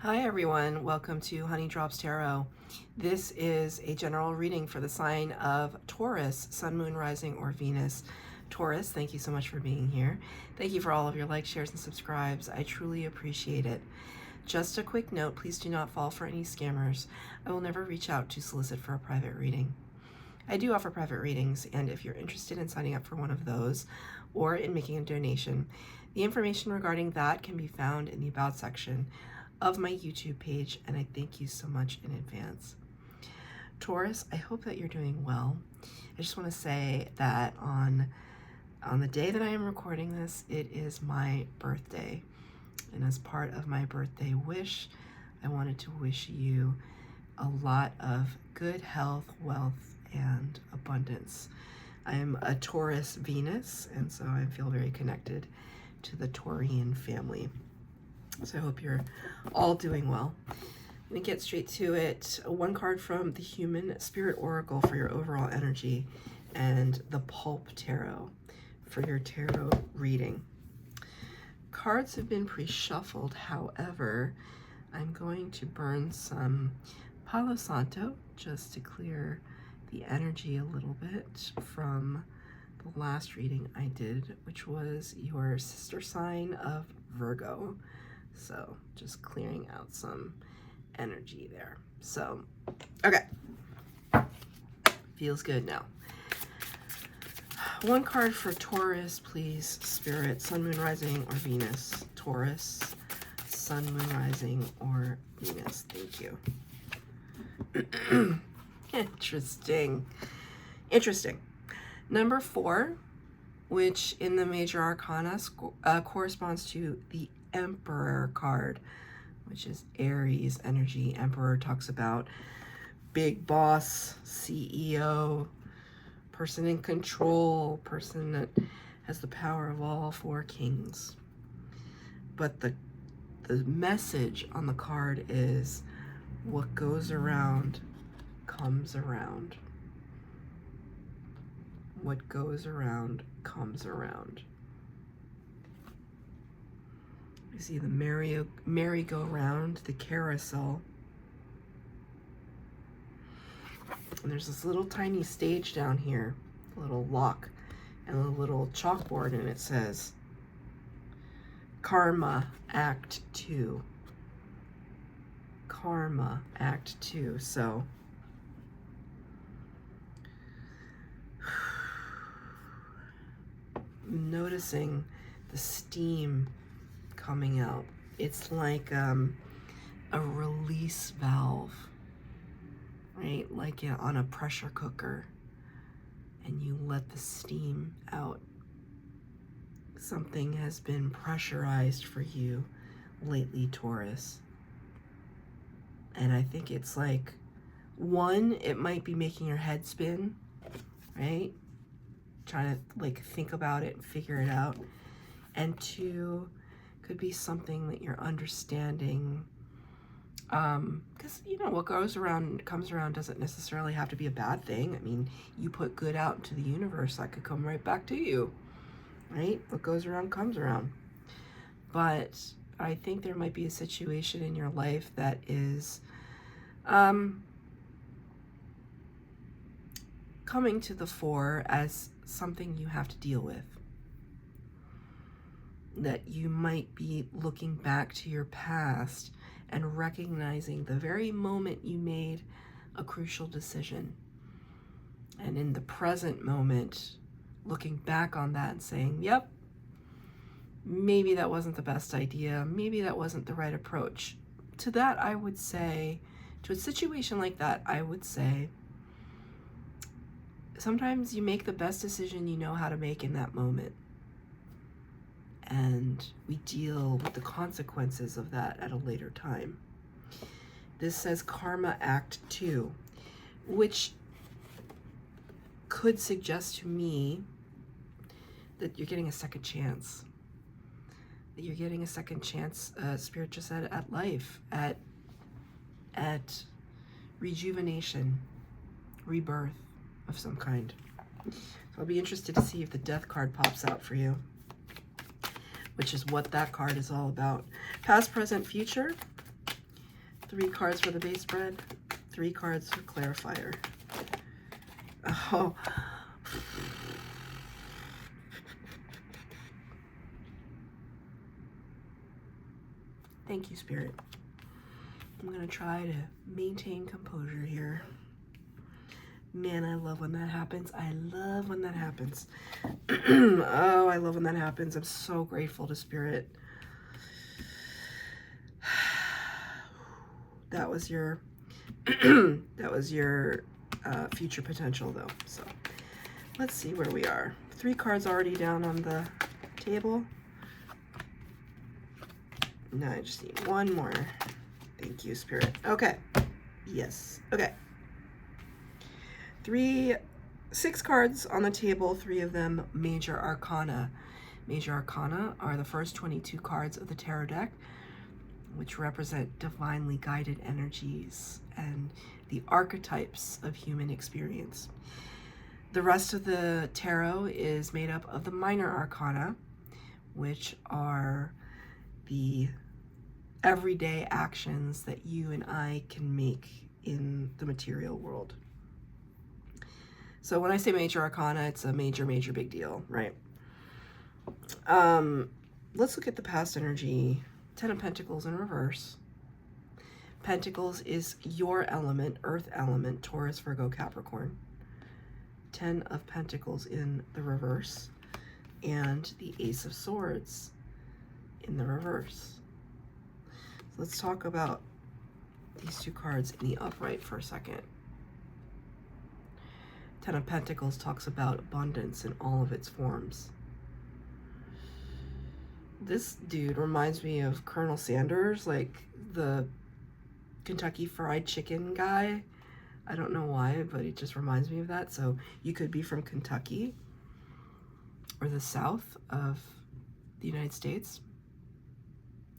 Hi everyone, welcome to Honey Drops Tarot. This is a general reading for the sign of Taurus, Sun, Moon, Rising, or Venus. Taurus, thank you so much for being here. Thank you for all of your likes, shares, and subscribes. I truly appreciate it. Just a quick note, please do not fall for any scammers. I will never reach out to solicit for a private reading. I do offer private readings, and if you're interested in signing up for one of those or in making a donation, the information regarding that can be found in the About section of my YouTube page, and I thank you so much in advance. Taurus, I hope that you're doing well. I just want to say that on the day that I am recording this, it is my birthday, and as part of my birthday wish, I wanted to wish you a lot of good health, wealth, and abundance. I am a Taurus Venus, and so I feel very connected to the Taurian family. So I hope you're all doing well. I'm going to get straight to it. One card from the Human Spirit Oracle for your overall energy, and the Pulp Tarot for your tarot reading. Cards have been pre-shuffled, however, I'm going to burn some Palo Santo just to clear the energy a little bit from the last reading I did, which was your sister sign of Virgo. So just clearing out some energy there. So, okay. Feels good now. One card for Taurus, please, Spirit. Sun, Moon, Rising, or Venus. Taurus, Sun, Moon, Rising, or Venus. Thank you. Interesting. Interesting. Number 4, which in the major arcana corresponds to the Emperor card, which is Aries energy. Emperor talks about big boss, CEO, person in control, person that has the power of all 4 kings. But the message on the card is what goes around comes around. What goes around comes around. You see the merry-go-round, the carousel. And there's this little tiny stage down here, a little lock, and a little chalkboard, and it says, Karma, Act 2. Karma, Act 2. So, noticing the steam coming out. It's like a release valve, right? Like on a pressure cooker, and you let the steam out. Something has been pressurized for you lately, Taurus. And I think it's like, 1, it might be making your head spin, right? Trying to like think about it and figure it out. And 2, could be something that you're understanding, because you know what goes around comes around doesn't necessarily have to be a bad thing. I mean, you put good out into the universe, that could come right back to you, right? What goes around comes around. But I think there might be a situation in your life that is coming to the fore as something you have to deal with. That you might be looking back to your past and recognizing the very moment you made a crucial decision. And in the present moment, looking back on that and saying, yep, maybe that wasn't the best idea. Maybe that wasn't the right approach. To that, I would say, to a situation like that, I would say, sometimes you make the best decision you know how to make in that moment. And we deal with the consequences of that at a later time. This says Karma Act 2, which could suggest to me that you're getting a second chance. That you're getting a second chance, Spirit just said, at life, at rejuvenation, rebirth of some kind. So I'll be interested to see if the Death card pops out for you, which is what that card is all about. Past, present, future. 3 cards for the base spread, 3 cards for clarifier. Oh. Thank you, Spirit. I'm going to try to maintain composure here. Man, I love when that happens. I love when that happens. Oh, I love when that happens. I'm so grateful to Spirit. That was your that was your future potential, though. So let's see where we are. 3 cards already down on the table. Now I just need 1 more. Thank you, Spirit. Okay. Yes. Okay. 6 cards on the table, 3 of them major arcana. Major arcana are the first 22 cards of the tarot deck, which represent divinely guided energies and the archetypes of human experience. The rest of the tarot is made up of the minor arcana, which are the everyday actions that you and I can make in the material world. So when I say major arcana, it's a major big deal, right? Let's look at the past energy. 10 of Pentacles in reverse. Pentacles is your element, earth element, Taurus, Virgo, Capricorn. 10 of Pentacles in the reverse. And the Ace of Swords in the reverse. So let's talk about these 2 cards in the upright for a second. 10 of Pentacles talks about abundance in all of its forms. This dude reminds me of Colonel Sanders, like the Kentucky Fried Chicken guy. I don't know why, but it just reminds me of that. So you could be from Kentucky or the south of the United States.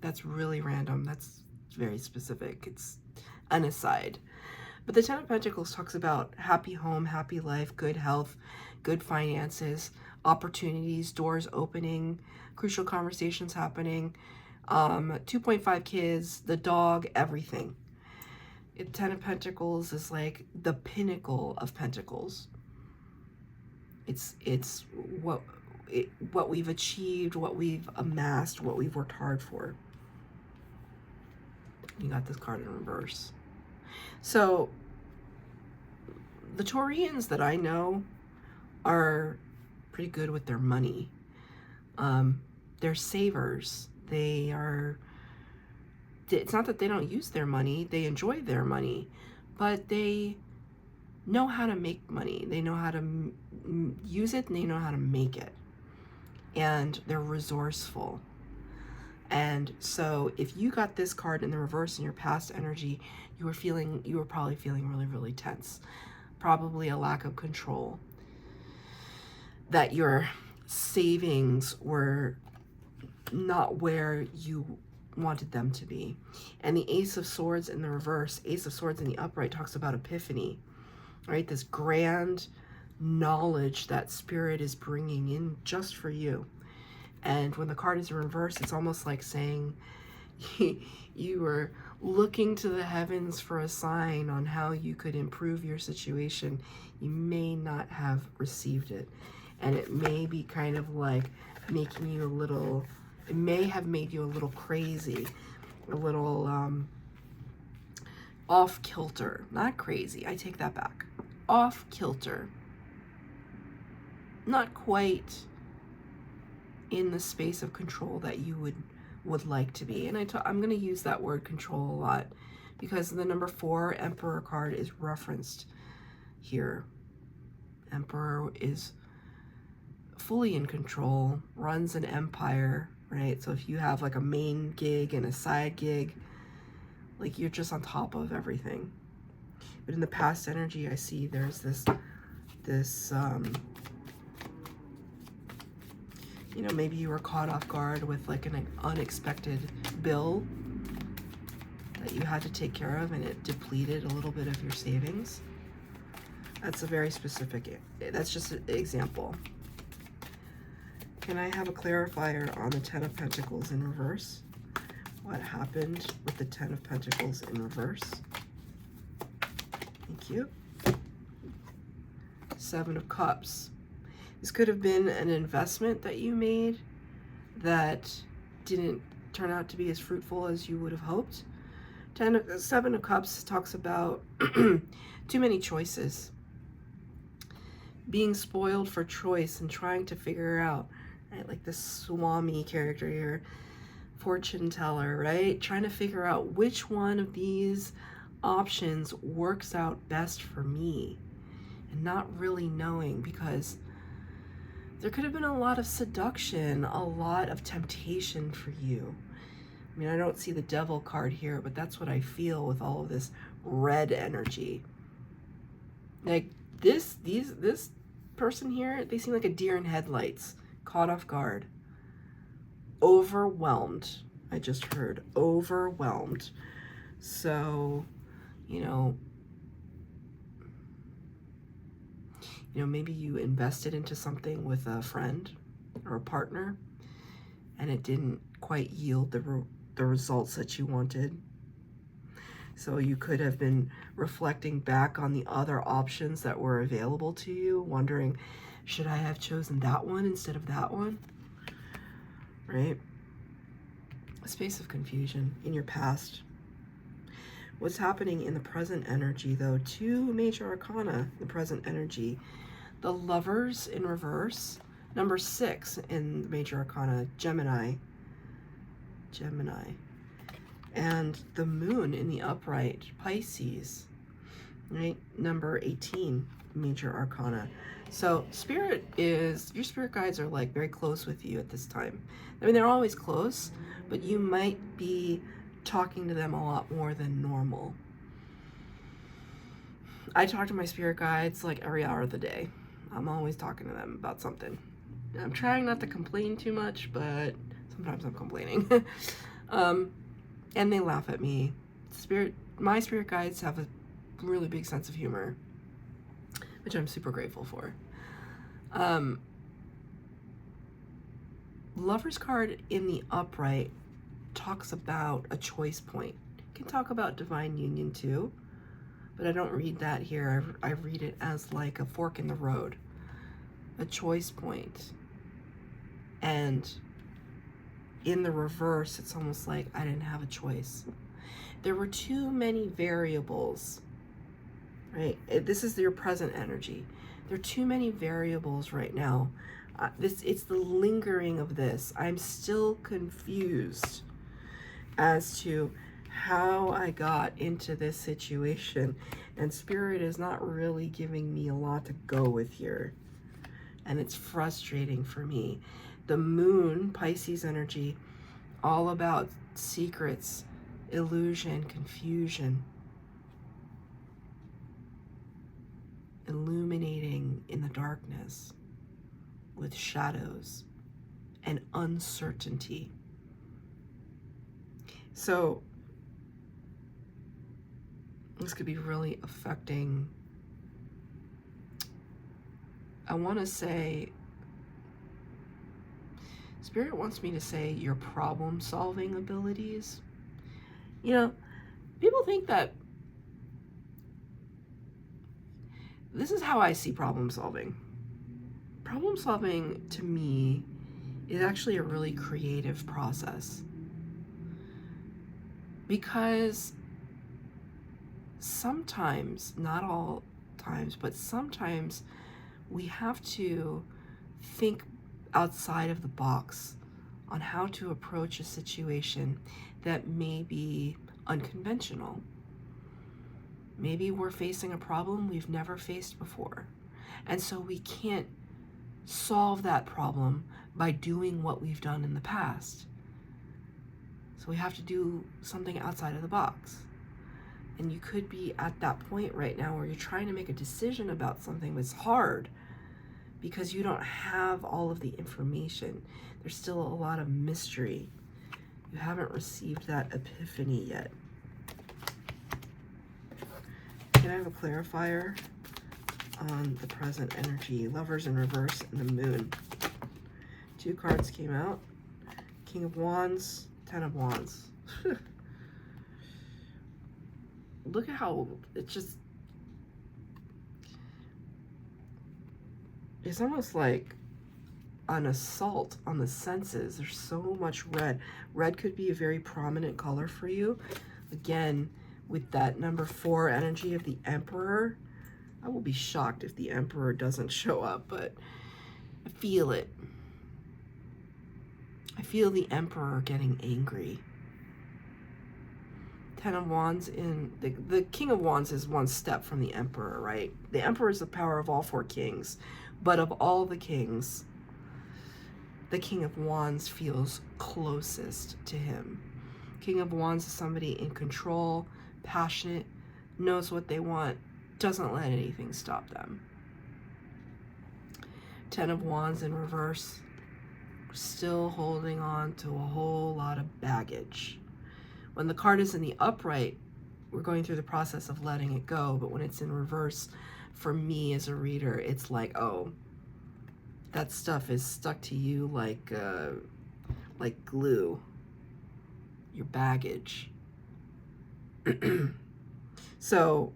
That's really random. That's very specific. It's an aside. But the 10 of Pentacles talks about happy home, happy life, good health, good finances, opportunities, doors opening, crucial conversations happening, 2.5 kids, the dog, everything. 10 of Pentacles is like the pinnacle of Pentacles. It's what we've achieved, what we've amassed, what we've worked hard for. You got this card in reverse. So the Taurians that I know are pretty good with their money. They're savers. They are, it's not that they don't use their money, they enjoy their money, but they know how to make money. They know how to use it, and they know how to make it. And they're resourceful. And so if you got this card in the reverse in your past energy, you were probably feeling really tense. Probably a lack of control. That your savings were not where you wanted them to be. And the Ace of Swords in the reverse, Ace of Swords in the upright talks about epiphany, right? This grand knowledge that Spirit is bringing in just for you. And when the card is in reverse, it's almost like saying you were looking to the heavens for a sign on how you could improve your situation. You may not have received it. And it may be kind of like making you a little, it may have made you a little crazy, a little off kilter. Not crazy, I take that back. Off kilter. Not quite in the space of control that you would like to be. And I'm going to use that word control a lot because the number 4 Emperor card is referenced here. Emperor is fully in control, runs an empire, right? So if you have like a main gig and a side gig, like you're just on top of everything. But in the past energy, I see there's this you know, maybe you were caught off guard with like an unexpected bill that you had to take care of, and it depleted a little bit of your savings. That's a very specific, that's just an example. Can I have a clarifier on the 10 of Pentacles in reverse? what happened with the Ten of Pentacles in reverse. Thank you. Seven of Cups. This could have been an investment that you made that didn't turn out to be as fruitful as you would have hoped. Seven of Cups talks about too many choices. Being spoiled for choice and trying to figure out, right? Like this Swami character here, fortune teller, right? Trying to figure out which one of these options works out best for me, and not really knowing, because there could have been a lot of seduction, a lot of temptation for you. I mean, I don't see the Devil card here, but that's what I feel with all of this red energy. Like this person here, they seem like a deer in headlights, caught off guard, overwhelmed. I just heard overwhelmed. So, you know, maybe you invested into something with a friend or a partner, and it didn't quite yield the results that you wanted. So you could have been reflecting back on the other options that were available to you, wondering, should I have chosen that one instead of that one? Right? A space of confusion in your past. What's happening in the present energy, though? Two major arcana, the present energy. The Lovers in reverse. Number 6 in the major arcana, Gemini. And the Moon in the upright, Pisces, right? Number 18, major arcana. So your spirit guides are like very close with you at this time. I mean, they're always close, but you might be talking to them a lot more than normal. I talk to my spirit guides like every hour of the day. I'm always talking to them about something. I'm trying not to complain too much, but sometimes I'm complaining. And they laugh at me. My spirit guides have a really big sense of humor, which I'm super grateful for. Lover's card in the upright talks about a choice point. It can talk about divine union too, but I don't read that here. I read it as like a fork in the road, a choice point. And in the reverse, it's almost like I didn't have a choice. There were too many variables, right? This is your present energy. There are too many variables right now. It's the lingering of this. I'm still confused as to how I got into this situation, and Spirit is not really giving me a lot to go with here, and it's frustrating for me. The Moon, Pisces energy, all about secrets, illusion, confusion, illuminating in the darkness with shadows and uncertainty. So this could be really affecting, I want to say, Spirit wants me to say your problem-solving abilities. People think that this is how I see problem-solving. Problem-solving, to me, is actually a really creative process. Because sometimes, not all times, but sometimes we have to think outside of the box on how to approach a situation that may be unconventional. Maybe we're facing a problem we've never faced before, and so we can't solve that problem by doing what we've done in the past. So we have to do something outside of the box. And you could be at that point right now where you're trying to make a decision about something that's hard because you don't have all of the information. There's still a lot of mystery. You haven't received that epiphany yet. Can I have a clarifier on the present energy? Lovers in reverse and the Moon. 2 cards came out. King of Wands, 10 of Wands. Look at how it's almost like an assault on the senses. There's so much red. Red could be a very prominent color for you. Again, with that number 4 energy of the Emperor, I will be shocked if the Emperor doesn't show up, but I feel it. I feel the Emperor getting angry. 10 of Wands in the King of Wands is one step from the Emperor, right? The Emperor is the power of all 4 kings, but of all the kings, the King of Wands feels closest to him. King of Wands is somebody in control, passionate, knows what they want, doesn't let anything stop them. 10 of Wands in reverse, still holding on to a whole lot of baggage. When the card is in the upright, we're going through the process of letting it go, but when it's in reverse, for me as a reader, it's like, oh, that stuff is stuck to you like glue, your baggage. So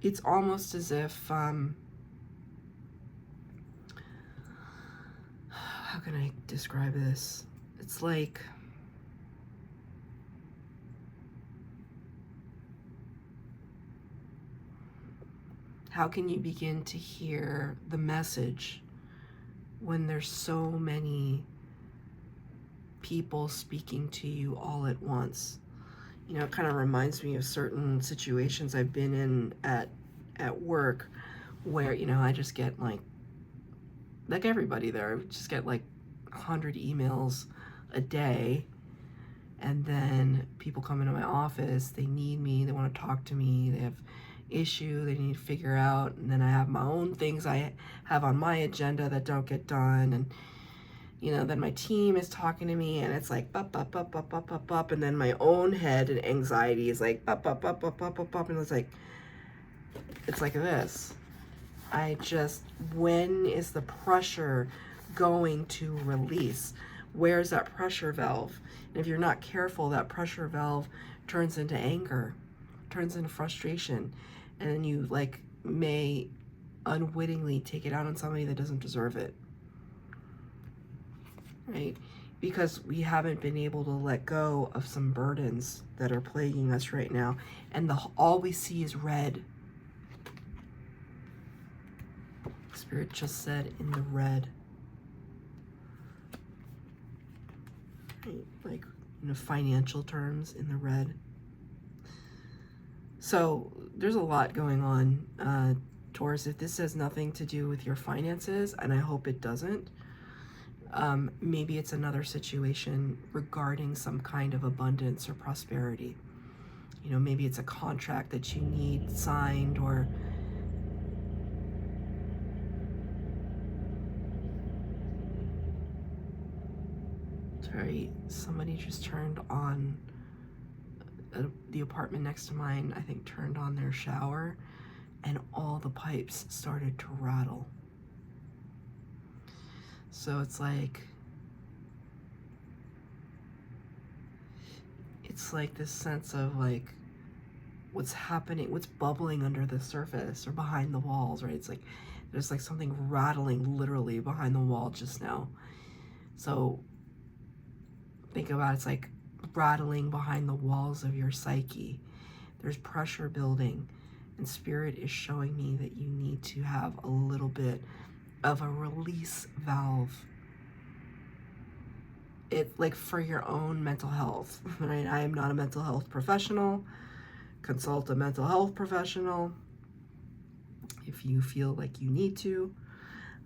it's almost as if, how can I describe this? It's like, how can you begin to hear the message when there's so many people speaking to you all at once? You know, it kind of reminds me of certain situations I've been in at work where, you know, I just get like everybody there, I just get like 100 emails a day, and then people come into my office, they need me, they want to talk to me, they have issue they need to figure out, and then I have my own things I have on my agenda that don't get done, and you know, then my team is talking to me, and it's like up, and then my own head and anxiety is like up, and it's like this. When is the pressure going to release? Where's that pressure valve? And if you're not careful, that pressure valve turns into anger, turns into frustration, and then you like may unwittingly take it out on somebody that doesn't deserve it, right? Because we haven't been able to let go of some burdens that are plaguing us right now, and all we see is red. Spirit just said in the red, right? Like, you know, financial terms in the red. So there's a lot going on, Taurus. If this has nothing to do with your finances, and I hope it doesn't, maybe it's another situation regarding some kind of abundance or prosperity. You know, maybe it's a contract that you need signed, or sorry, somebody just turned on the apartment next to mine, I think, turned on their shower, and all the pipes started to rattle. So it's like this sense of like what's happening, what's bubbling under the surface or behind the walls, right? It's like there's like something rattling literally behind the wall just now. So think about it's like rattling behind the walls of your psyche. There's pressure building, and Spirit is showing me that you need to have a little bit of a release valve. It like for your own mental health, right? I am not a mental health professional. Consult a mental health professional if you feel like you need to.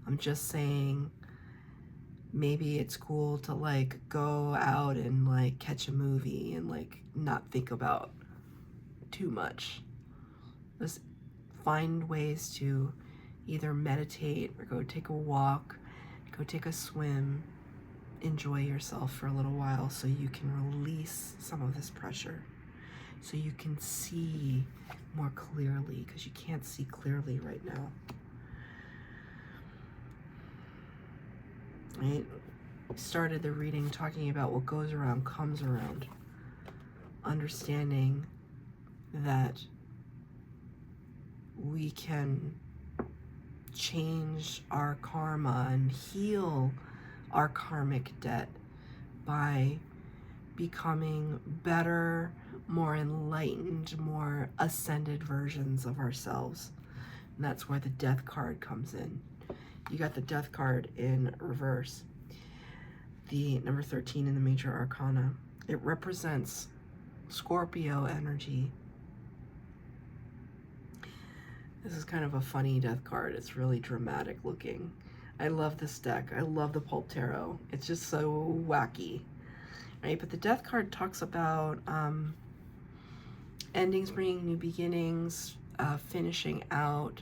I'm just saying, maybe it's cool to like go out and like catch a movie and like not think about too much. Just find ways to either meditate or go take a walk, go take a swim, enjoy yourself for a little while so you can release some of this pressure, so you can see more clearly, because you can't see clearly right now. Right? We started the reading talking about what goes around comes around. understanding that we can change our karma and heal our karmic debt by becoming better, more enlightened, more ascended versions of ourselves. And that's where the death card comes in. You got the death card in reverse. The number 13 in the major arcana. It represents Scorpio energy. This is kind of a funny death card. It's really dramatic looking. I love this deck. I love the Pulp Tarot. It's just so wacky, right? But the death card talks about endings bringing new beginnings, finishing out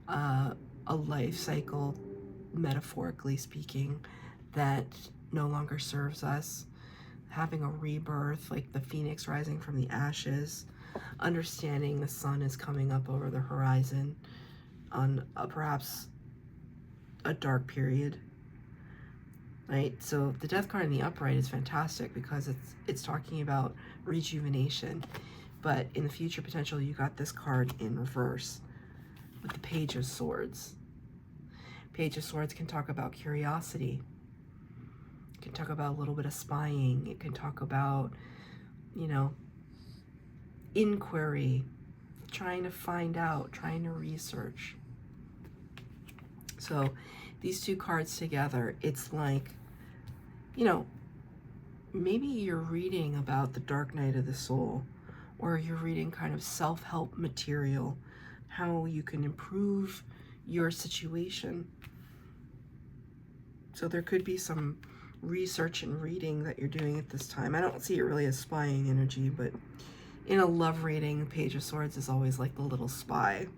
a life cycle, metaphorically speaking, that no longer serves us, having a rebirth, like the phoenix rising from the ashes, understanding the sun is coming up over the horizon on perhaps a dark period, right? So the death card in the upright is fantastic because it's talking about rejuvenation, but in the future potential, you got this card in reverse with the Page of Swords. Page of Swords can talk about curiosity. It can talk about a little bit of spying. It can talk about, you know, inquiry, trying to find out, trying to research. So these two cards together, it's like, you know, maybe you're reading about the dark night of the soul, or you're reading kind of self-help material, how you can improve your situation. So there could be some research and reading that you're doing at this time. I don't see it really as spying energy, but in a love reading, the Page of Swords is always like the little spy.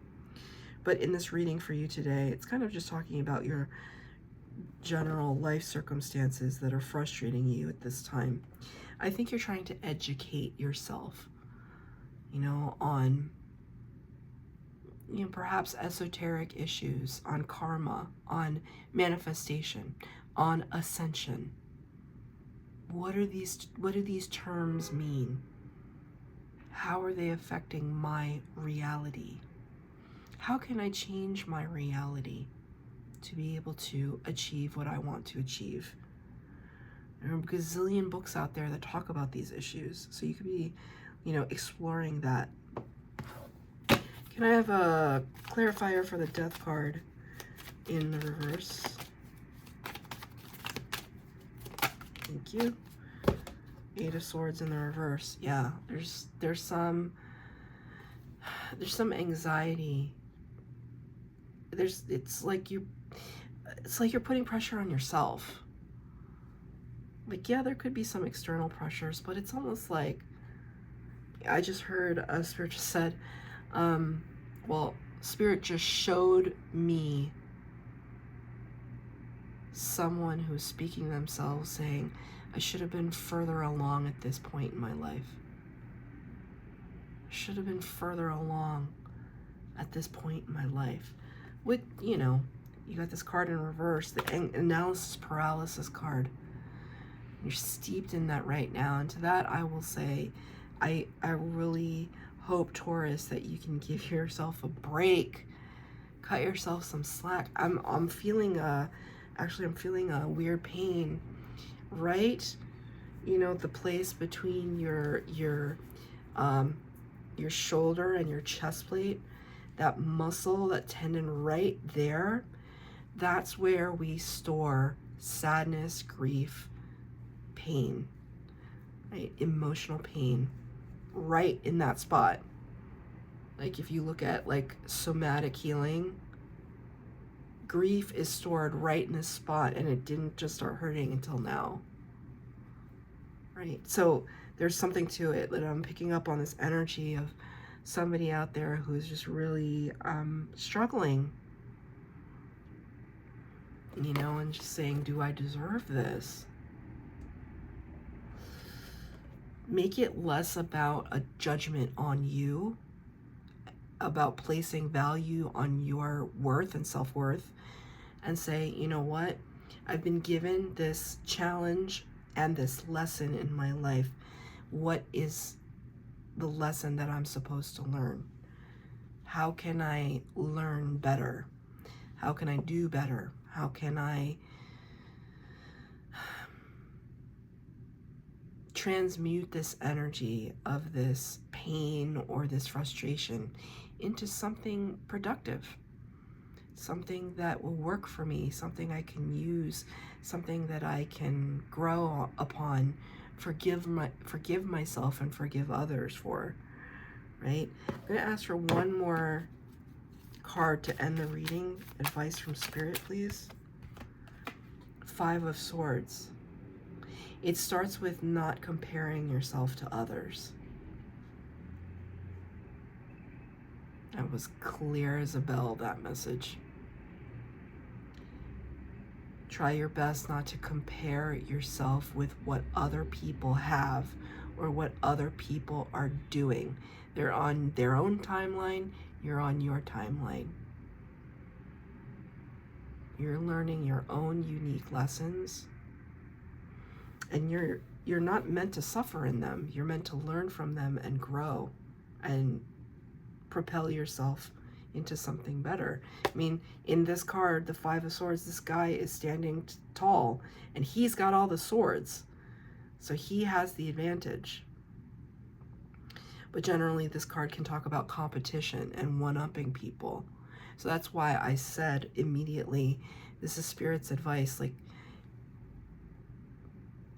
But in this reading for you today, it's kind of just talking about your general life circumstances that are frustrating you at this time. I think you're trying to educate yourself, you know, on, you know, perhaps esoteric issues, on karma, on manifestation, on ascension. What do these terms mean? How are they affecting my reality? How can I change my reality to be able to achieve what I want to achieve? There are a gazillion books out there that talk about these issues, so you could be, you know, exploring that. Can I have a clarifier for the death card in the reverse? Thank you. Eight of Swords in the reverse. Yeah, there's some anxiety. It's like you're putting pressure on yourself. Like, yeah, there could be some external pressures, but it's almost like, I just heard a spirit just said, well, Spirit just showed me someone who's speaking themselves saying, I should have been further along at this point in my life. Should have been further along at this point in my life. With, you know, you got this card in reverse, the analysis paralysis card. You're steeped in that right now. And to that, I will say, I really hope, Taurus, that you can give yourself a break. Cut yourself some slack. I'm feeling a weird pain, right? You know, the place between your shoulder and your chest plate, that muscle, that tendon right there, that's where we store sadness, grief, pain, right? Emotional pain, right in that spot. Like if you look at like somatic healing, grief is stored right in this spot, and it didn't just start hurting until now, right? So there's something to it that I'm picking up on, this energy of somebody out there who's just really struggling, you know, and just saying, do I deserve this? Make it less about a judgment on you, about placing value on your worth and self-worth, and say, you know what? I've been given this challenge and this lesson in my life. What is the lesson that I'm supposed to learn? How can I learn better? How can I do better? How can I transmute this energy of this pain or this frustration into something productive, something that will work for me, something I can use, something that I can grow upon, forgive myself and forgive others for, right? I'm going to ask for one more card to end the reading. Advice from Spirit, please. 5 of Swords. It starts with not comparing yourself to others. That was clear as a bell, that message. Try your best not to compare yourself with what other people have or what other people are doing. They're on their own timeline, you're on your timeline. You're learning your own unique lessons. And you're not meant to suffer in them. You're meant to learn from them and grow and propel yourself into something better. I mean, in this card, the 5 of Swords, this guy is standing tall and he's got all the swords. So he has the advantage. But generally, this card can talk about competition and one-upping people. So that's why I said immediately, this is Spirit's advice. Like,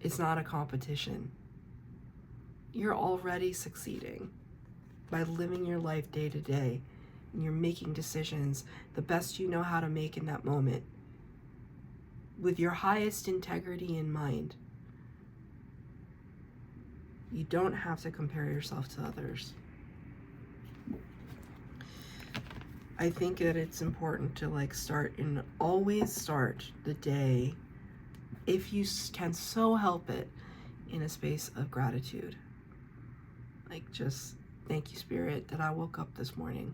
it's not a competition. You're already succeeding by living your life day to day, and you're making decisions the best you know how to make in that moment with your highest integrity in mind. You don't have to compare yourself to others. I think that it's important to always start the day, if you can so help it, in a space of gratitude. Like, just thank you, Spirit, that I woke up this morning.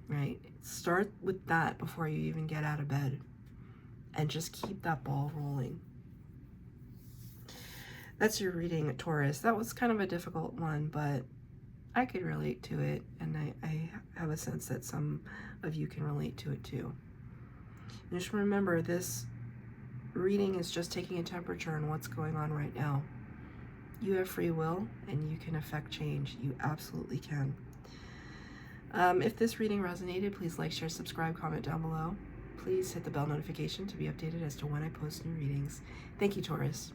Right? Start with that before you even get out of bed. And just keep that ball rolling. That's your reading, Taurus. That was kind of a difficult one, but I could relate to it. And I have a sense that some of you can relate to it too. And just remember, this reading is just taking a temperature on what's going on right now. You have free will and you can affect change. You absolutely can. If this reading resonated, please like, share, subscribe, comment down below. Please hit the bell notification to be updated as to when I post new readings. Thank you, Taurus.